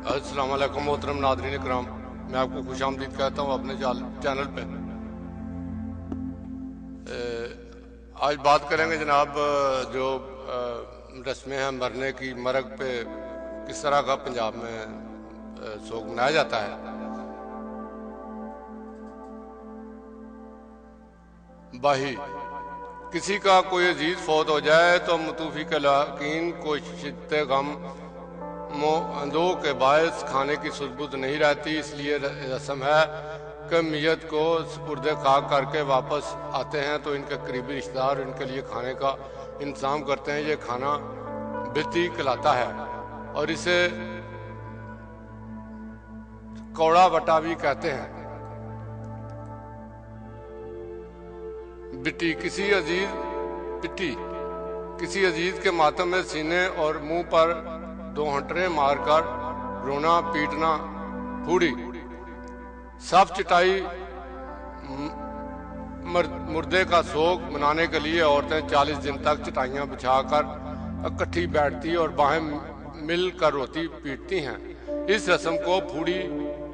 अस्सलाम वालेकुम मोहतरम नाज़रीन इकराम, मैं आपको खुशामदीद कहता हूँ अपने चैनल पे। आज बात करेंगे जनाब जो रस्में हैं मरने की, मरग पे किस तरह का पंजाब में सोग मनाया जाता है। बाही किसी का कोई अजीज फौत हो जाए तो मतूफ़ी के लाकीन को शिद्दत गम मोहंदों के बायस खाने की सुध नहीं रहती। इसलिए रस्म है कि मैयत को सुपुर्द खाक करके वापस आते हैं तो इनके करीबी रिश्तेदार इनके लिए खाने का इंतज़ाम करते हैं। ये खाना बिती कहलाता है और इसे कौड़ा बटा भी कहते हैं। बिट्टी किसी अजीज के मातम में सीने और मुंह पर दो हंटरे मारकर रोना पीटना। फूड़ी साफ चिटाई मुर्दे का सोग मनाने के लिए औरतें 40 दिन तक चटाइयां बिछाकर इकट्ठी बैठती और बाहें मिलकर रोती पीटती हैं। इस रस्म को फूड़ी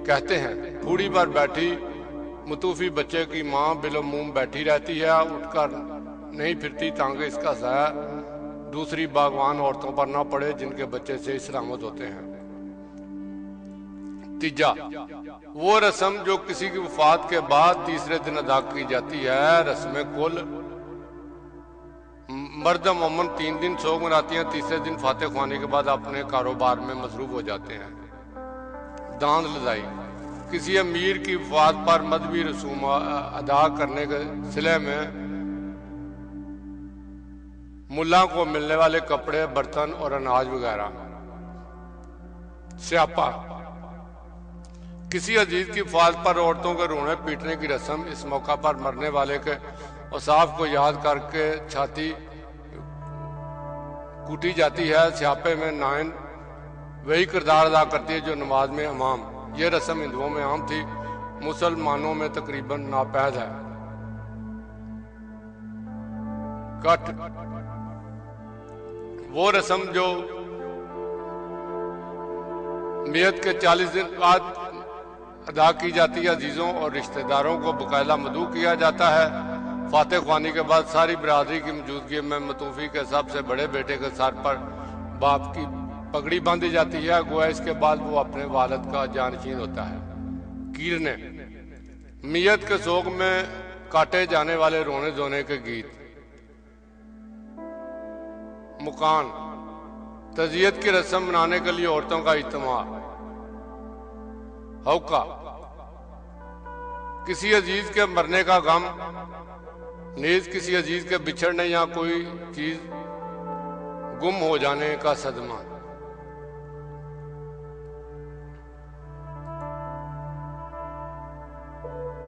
कहते हैं। फूड़ी पर बैठी मतूफी बच्चे की माँ बिलो मुंह बैठी रहती है, उठकर नहीं फिरती ताकि इसका ज़ाया दूसरी बागवान औरतों पर ना पड़े जिनके बच्चे से सलामत होते हैं। तीजा वो रस्म जो किसी की वफात के बाद तीसरे दिन अदा की जाती है। रस्में कुल मर्द अमूमन 3 दिन सोग मनाती हैं। तीसरे दिन फाते ख्वानी के बाद अपने कारोबार में मसरूफ हो जाते हैं। दांद लदाई किसी अमीर की वफात पर मजहबी रसूम अदा करने के सिले में मुल्ला को मिलने वाले कपड़े, बर्तन और अनाज वगैरह। स्यापा किसी अजीज की वफात पर औरतों के रोने पीटने की रस्म। इस मौका पर मरने वाले के औसाफ को याद करके छाती कूटी जाती है। स्यापे में नाइन वही किरदार अदा करती है जो नमाज में इमाम। यह रस्म हिंदुओं में आम थी, मुसलमानों में तकरीबन नापैद है। कट वो रस्म जो मैयत के 40 दिन बाद अदा की जाती है। अजीजों और रिश्तेदारों को बकायदा मदऊ किया जाता है। फाते ख्वानी के बाद सारी बरादरी की मौजूदगी में मतूफी के सबसे बड़े बेटे के सर पर बाप की पगड़ी बांधी जाती है। गोया इसके बाद वो अपने वालिद का जानशीन होता है। कीरने मैयत के सोग में काटे जाने वाले रोने धोने के गीत। मुकान तजियत की रस्म मनाने के लिए औरतों का इज्तिमा। हौका किसी अजीज के मरने का गम। नीज किसी अजीज के बिछड़ने या कोई चीज गुम हो जाने का सदमा।